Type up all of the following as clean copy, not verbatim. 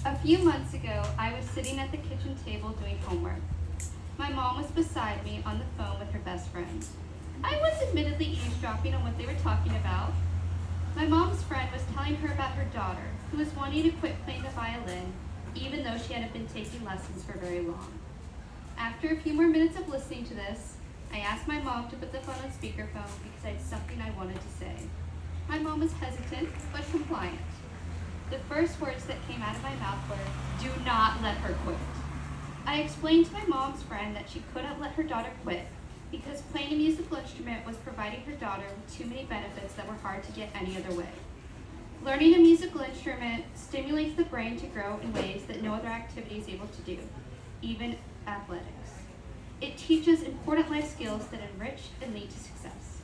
A few months ago, I was sitting at the kitchen table doing homework. My mom was beside me on the phone with her best friend. I was admittedly eavesdropping on what they were talking about. My mom's friend was telling her about her daughter, who was wanting to quit playing the violin, even though she hadn't been taking lessons for very long. After a few more minutes of listening to this, I asked my mom to put the phone on speakerphone because I had something I wanted to say. My mom was hesitant, but compliant. The first words that came out of my mouth were, "Do not let her quit." I explained to my mom's friend that she couldn't let her daughter quit because playing a musical instrument was providing her daughter with too many benefits that were hard to get any other way. Learning a musical instrument stimulates the brain to grow in ways that no other activity is able to do, even athletics. It teaches important life skills that enrich and lead to success.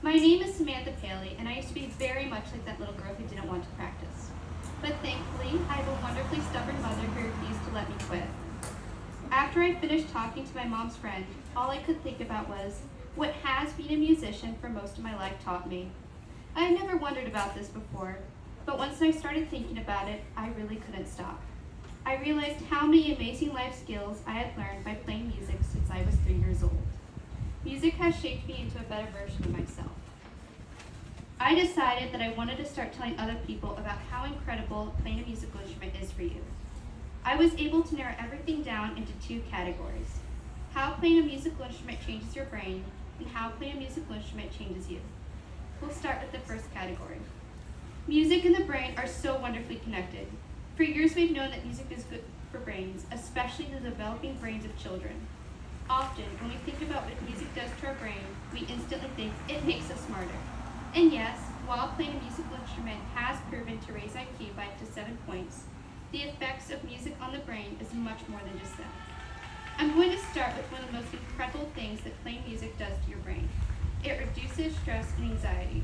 My name is Samantha Paley, and I used to be very much like that little girl who didn't want to practice. But thankfully, I have a wonderfully stubborn mother who refused to let me quit. After I finished talking to my mom's friend, all I could think about was what has being a musician for most of my life taught me. I had never wondered about this before, but once I started thinking about it, I really couldn't stop. I realized how many amazing life skills I had learned by playing music since I was 3 years old. Music has shaped me into a better version of myself. I decided that I wanted to start telling other people about how incredible playing a musical instrument is for you. I was able to narrow everything down into 2 categories: how playing a musical instrument changes your brain, and how playing a musical instrument changes you. We'll start with the first category. Music and the brain are so wonderfully connected. For years we've known that music is good for brains, especially the developing brains of children. Often, when we think about what music does to our brain, we instantly think it makes us smarter. And yes, while playing a musical instrument has proven to raise IQ by up to 7 points, the effects of music on the brain is much more than just that. I'm going to start with one of the most incredible things that playing music does to your brain. It reduces stress and anxiety.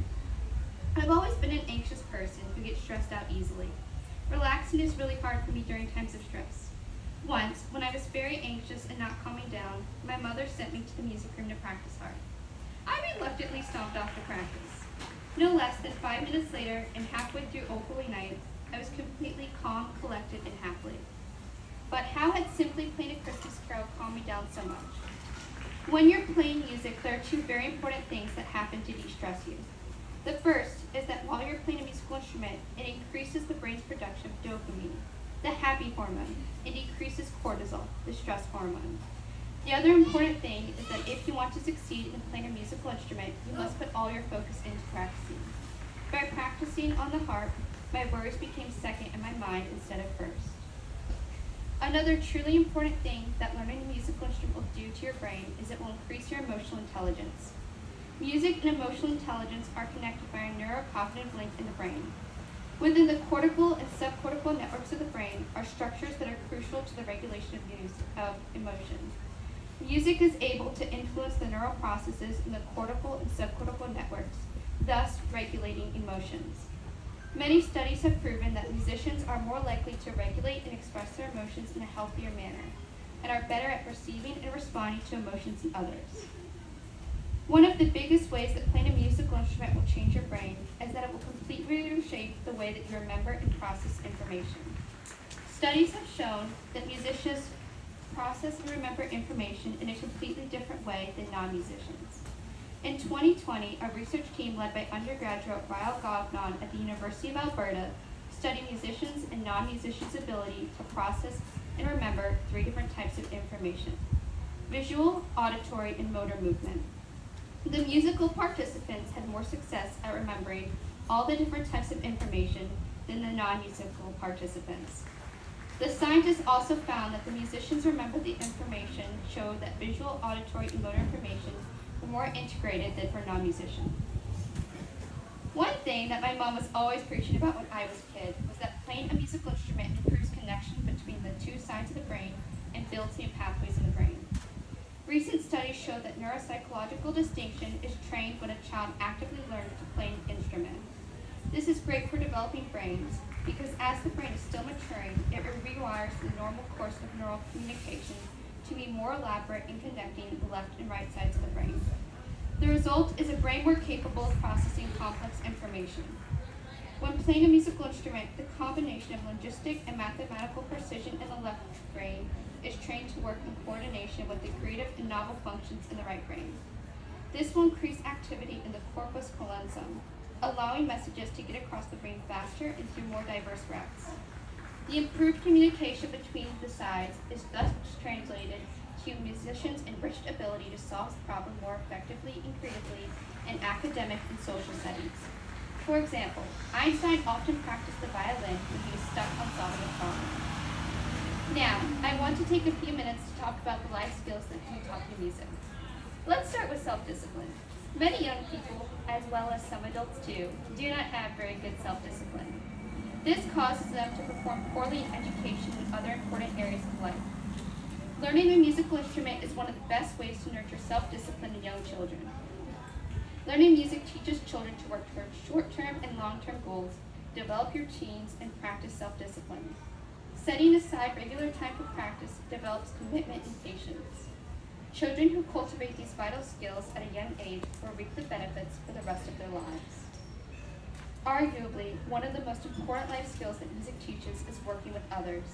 I've always been an anxious person who gets stressed out easily. Relaxing is really hard for me during times of stress. Once, when I was very anxious and not calming down, my mother sent me to the music room to practice hard. I reluctantly stomped off to practice. No less than 5 minutes later, and halfway through O Holy Night, I was completely calm, collected, and happy. But how had simply playing a Christmas carol calmed me down so much? When you're playing music, there are 2 very important things that happen to de-stress you. The first is that while you're playing a musical instrument, it increases the brain's production of dopamine, the happy hormone, and decreases cortisol, the stress hormone. The other important thing is that if you want to succeed in playing a musical instrument, you must put all your focus into practicing. By practicing on the harp, my words became second in my mind instead of first. Another truly important thing that learning a musical instrument will do to your brain is it will increase your emotional intelligence. Music and emotional intelligence are connected by a neurocognitive link in the brain. Within the cortical and subcortical networks of the brain are structures that are crucial to the regulation of emotion. Music is able to influence the neural processes in the cortical and subcortical networks, thus regulating emotions. Many studies have proven that musicians are more likely to regulate and express their emotions in a healthier manner, and are better at perceiving and responding to emotions than others. One of the biggest ways that playing a musical instrument will change your brain is that it will completely reshape the way that you remember and process information. Studies have shown that musicians process and remember information in a completely different way than non-musicians. In 2020, a research team led by undergraduate Ryle Gagnon at the University of Alberta studied musicians and non-musicians' ability to process and remember 3 different types of information: visual, auditory, and motor movement. The musical participants had more success at remembering all the different types of information than the non-musical participants. The scientists also found that the musicians remembered the information showed that visual, auditory, and motor information were more integrated than for non-musicians. One thing that my mom was always preaching about when I was a kid was that playing a musical instrument improves connection between the 2 sides of the brain and builds new pathways in the brain. Recent studies show that neuropsychological distinction is trained when a child actively learns to play an instrument. This is great for developing brains because as the brain is still maturing, it rewires the normal course of neural communication to be more elaborate in connecting the left and right sides of the brain. The result is a brain more capable of processing complex information. When playing a musical instrument, the combination of linguistic and mathematical precision in the left brain is trained to work in coordination with the creative and novel functions in the right brain. This will increase activity in the corpus callosum, allowing messages to get across the brain faster and through more diverse routes. The improved communication between the sides is thus translated to musicians' enriched ability to solve problems more effectively and creatively in academic and social settings. For example, Einstein often practiced the violin when he was stuck on solving a problem. Now, I want to take a few minutes to talk about the life skills that can be taught through music. Let's start with self-discipline. Many young people, as well as some adults too, do not have very good self-discipline. This causes them to perform poorly in education and other important areas of life. Learning a musical instrument is one of the best ways to nurture self-discipline in young children. Learning music teaches children to work towards short-term and long-term goals, develop routines, and practice self-discipline. Setting aside regular time for practice develops commitment and patience. Children who cultivate these vital skills at a young age will reap the benefits for the rest of their lives. Arguably, one of the most important life skills that music teaches is working with others.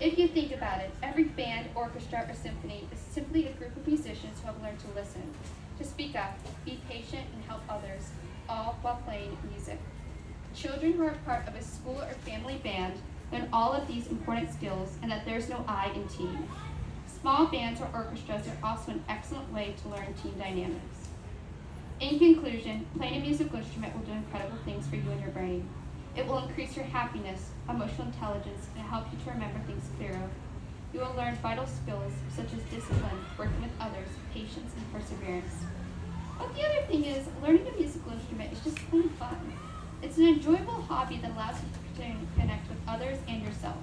If you think about it, every band, orchestra, or symphony is simply a group of musicians who have learned to listen, to speak up, be patient, and help others, all while playing music. Children who are part of a school or family band learn all of these important skills and that there's no I in team. Small bands or orchestras are also an excellent way to learn team dynamics. In conclusion, playing a musical instrument will do incredible things for you and your brain. It will increase your happiness, emotional intelligence, and help you to remember things clearer. You will learn vital skills such as discipline, working with others, patience, and perseverance. But the other thing is, learning a musical instrument is just plain fun. It's an enjoyable hobby that allows you to connect with others and yourself.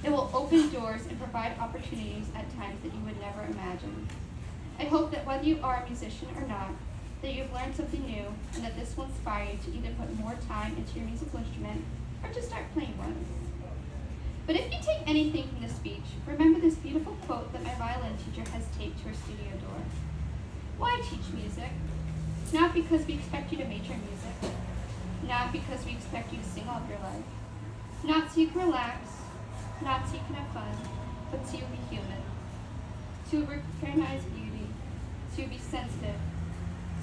It will open doors and provide opportunities at times that you would never imagine. I hope that whether you are a musician or not, that you've learned something new and that this will inspire you to either put more time into your musical instrument or to start playing one. But if you take anything from this speech, remember this beautiful quote that my violin teacher has taped to her studio door. Why teach music? Not because we expect you to major in music. Not because we expect you to sing all of your life. Not so you can relax. Not so you can have fun. But so you'll be human. To recognize beauty. To be sensitive.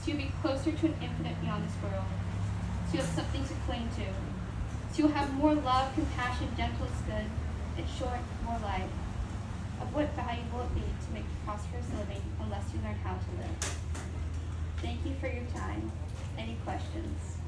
So you'll be closer to an infinite beyond this world. So you'll have something to cling to. So you'll have more love, compassion, gentleness, good, in short, more life. Of what value will it be to make prosperous living unless you learn how to live? Thank you for your time. Any questions?